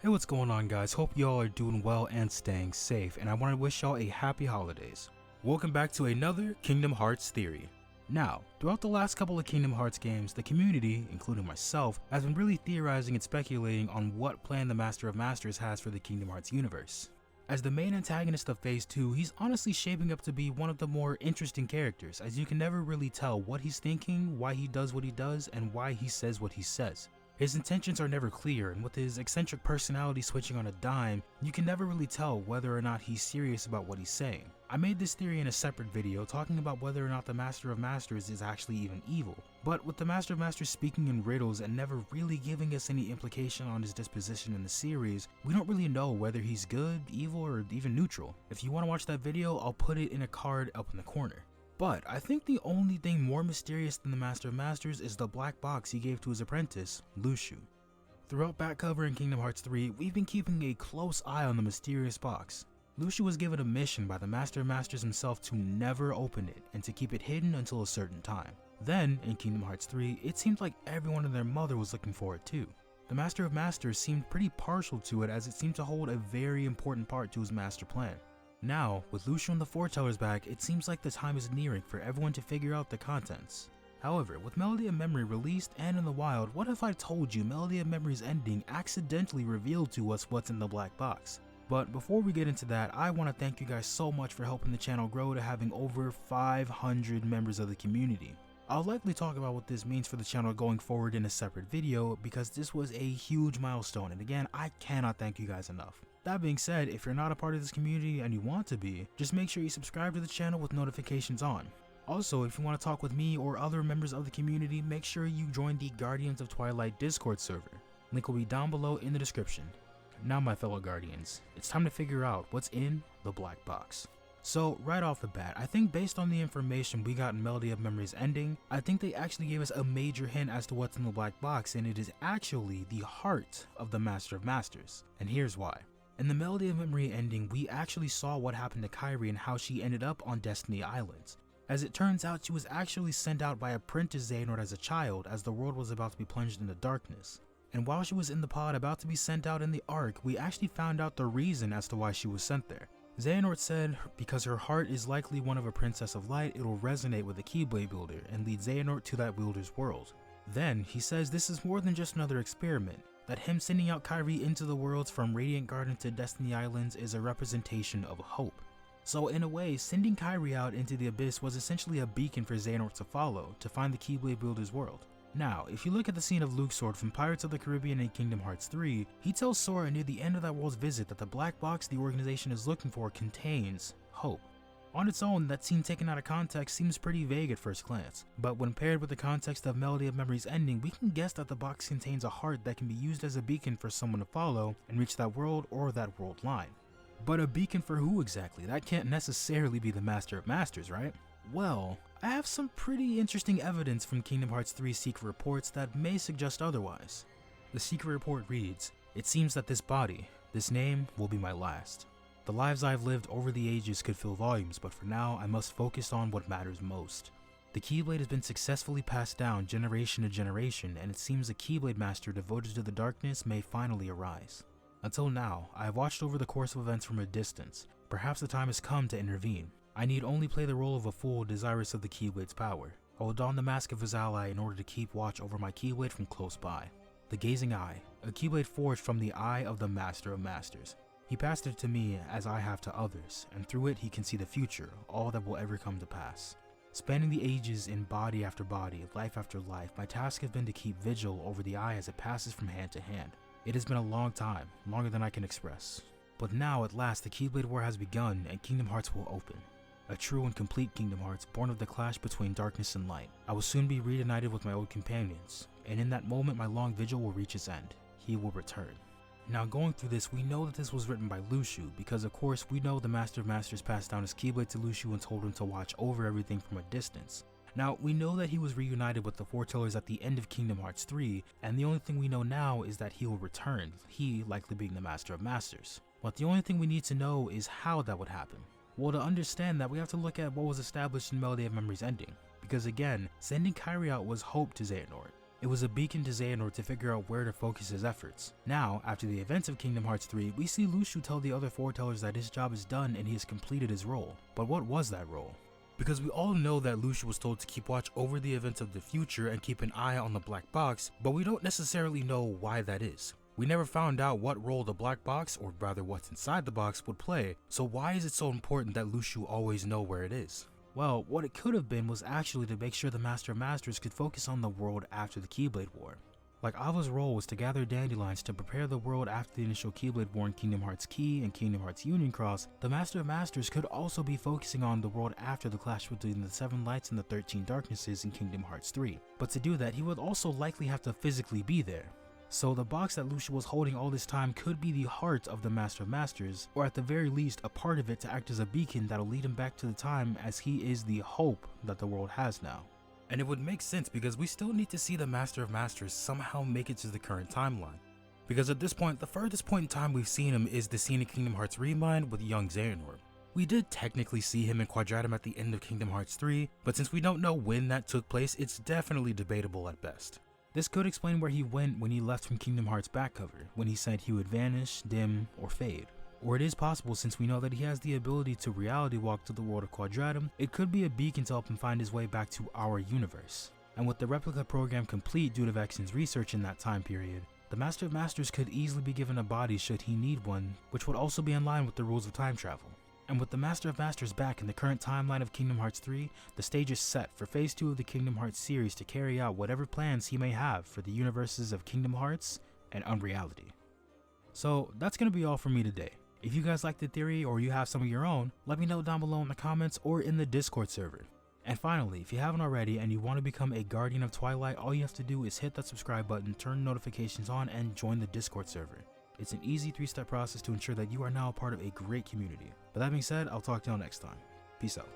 Hey, what's going on, guys? Hope y'all are doing well and staying safe, and I want to wish y'all a happy holidays. Welcome back to another Kingdom Hearts theory. Now, throughout the last couple of Kingdom Hearts games, the community, including myself, has been really theorizing and speculating on what plan the Master of Masters has for the Kingdom Hearts universe. As the main antagonist of Phase 2, he's honestly shaping up to be one of the more interesting characters, as you can never really tell what he's thinking, why he does what he does, and why he says what he says. His intentions are never clear, and with his eccentric personality switching on a dime, you can never really tell whether or not he's serious about what he's saying. I made this theory in a separate video talking about whether or not the Master of Masters is actually even evil, but with the Master of Masters speaking in riddles and never really giving us any implication on his disposition in the series, we don't really know whether he's good, evil, or even neutral. If you want to watch that video, I'll put it in a card up in the corner. But I think the only thing more mysterious than the Master of Masters is the black box he gave to his apprentice, Luxu. Throughout back cover in Kingdom Hearts 3, we've been keeping a close eye on the mysterious box. Luxu was given a mission by the Master of Masters himself to never open it and to keep it hidden until a certain time. Then, in Kingdom Hearts 3, it seemed like everyone and their mother was looking for it too. The Master of Masters seemed pretty partial to it, as it seemed to hold a very important part to his master plan. Now, with Luxu and the Foretellers back, it seems like the time is nearing for everyone to figure out the contents. However, with Melody of Memory released and in the wild, what if I told you Melody of Memory's ending accidentally revealed to us what's in the black box? But before we get into that, I want to thank you guys so much for helping the channel grow to having over 500 members of the community. I'll likely talk about what this means for the channel going forward in a separate video, because this was a huge milestone, and again, I cannot thank you guys enough. That being said, if you're not a part of this community and you want to be, just make sure you subscribe to the channel with notifications on. Also, if you want to talk with me or other members of the community, make sure you join the Guardians of Twilight Discord server. Link will be down below in the description. Now, my fellow Guardians, it's time to figure out what's in the black box. So, right off the bat, I think based on the information we got in Melody of Memory's ending, I think they actually gave us a major hint as to what's in the black box, and it is actually the heart of the Master of Masters. And here's why. In the Melody of Memory ending, we actually saw what happened to Kairi and how she ended up on Destiny Islands. As it turns out, she was actually sent out by Apprentice Xehanort as a child, as the world was about to be plunged into darkness. And while she was in the pod about to be sent out in the Ark, we actually found out the reason as to why she was sent there. Xehanort said because her heart is likely one of a Princess of Light, it will resonate with the Keyblade Wielder and lead Xehanort to that wielder's world. Then, he says this is more than just another experiment, that him sending out Kairi into the worlds from Radiant Garden to Destiny Islands is a representation of hope. So in a way, sending Kairi out into the abyss was essentially a beacon for Xehanort to follow, to find the Keyblade Wielder's world. Now, if you look at the scene of Luxord from Pirates of the Caribbean and Kingdom Hearts 3, he tells Sora near the end of that world's visit that the black box the organization is looking for contains hope. On its own, that scene taken out of context seems pretty vague at first glance, but when paired with the context of Melody of Memory's ending, we can guess that the box contains a heart that can be used as a beacon for someone to follow and reach that world or that world line. But a beacon for who exactly? That can't necessarily be the Master of Masters, right? Well, I have some pretty interesting evidence from Kingdom Hearts 3 secret reports that may suggest otherwise. The secret report reads, "It seems that this body, this name, will be my last. The lives I've lived over the ages could fill volumes, but for now I must focus on what matters most. The Keyblade has been successfully passed down generation to generation, and it seems a Keyblade master devoted to the darkness may finally arise. Until now, I have watched over the course of events from a distance. Perhaps the time has come to intervene. I need only play the role of a fool desirous of the Keyblade's power. I will don the mask of his ally in order to keep watch over my Keyblade from close by. The Gazing Eye, a Keyblade forged from the eye of the Master of Masters. He passed it to me as I have to others, and through it he can see the future, all that will ever come to pass. Spanning the ages in body after body, life after life, my task has been to keep vigil over the eye as it passes from hand to hand. It has been a long time, longer than I can express. But now, at last, the Keyblade War has begun, and Kingdom Hearts will open. A true and complete Kingdom Hearts, born of the clash between darkness and light. I will soon be reunited with my old companions, and in that moment my long vigil will reach its end. He will return." Now, going through this, we know that this was written by Luxu, because of course we know the Master of Masters passed down his Keyblade to Luxu and told him to watch over everything from a distance. Now, we know that he was reunited with the Foretellers at the end of Kingdom Hearts 3, and the only thing we know now is that he will return, he likely being the Master of Masters. But the only thing we need to know is how that would happen. Well, to understand that, we have to look at what was established in Melody of Memory's ending, because again, sending Kairi out was hope to Xehanort. It was a beacon to Xehanort to figure out where to focus his efforts. Now, after the events of Kingdom Hearts 3, we see Luxu tell the other foretellers that his job is done and he has completed his role. But what was that role? Because we all know that Luxu was told to keep watch over the events of the future and keep an eye on the black box, but we don't necessarily know why that is. We never found out what role the black box, or rather what's inside the box, would play, so why is it so important that Luxu always know where it is? Well, what it could have been was actually to make sure the Master of Masters could focus on the world after the Keyblade War. Like Ava's role was to gather dandelions to prepare the world after the initial Keyblade War in Kingdom Hearts Key and Kingdom Hearts Union Cross, the Master of Masters could also be focusing on the world after the clash between the 7 Lights and the 13 Darknesses in Kingdom Hearts 3. But to do that, he would also likely have to physically be there. So the box that Luxu was holding all this time could be the heart of the Master of Masters, or at the very least a part of it to act as a beacon that'll lead him back to the time, as he is the hope that the world has now. And it would make sense because we still need to see the Master of Masters somehow make it to the current timeline. Because at this point, the furthest point in time we've seen him is the scene in Kingdom Hearts Rewind with young Xehanort. We did technically see him in Quadratum at the end of Kingdom Hearts 3, but since we don't know when that took place, it's definitely debatable at best. This could explain where he went when he left from Kingdom Hearts back cover, when he said he would vanish, dim, or fade. Or it is possible, since we know that he has the ability to reality walk to the world of Quadratum, it could be a beacon to help him find his way back to our universe. And with the replica program complete due to Vexen's research in that time period, the Master of Masters could easily be given a body should he need one, which would also be in line with the rules of time travel. And with the Master of Masters back in the current timeline of Kingdom Hearts 3, the stage is set for Phase 2 of the Kingdom Hearts series to carry out whatever plans he may have for the universes of Kingdom Hearts and Unreality. So that's going to be all for me today. If you guys like the theory or you have some of your own, let me know down below in the comments or in the Discord server. And finally, if you haven't already and you want to become a Guardian of Twilight, all you have to do is hit that subscribe button, turn notifications on, and join the Discord server. It's an easy 3-step process to ensure that you are now a part of a great community. But that being said, I'll talk to y'all next time. Peace out.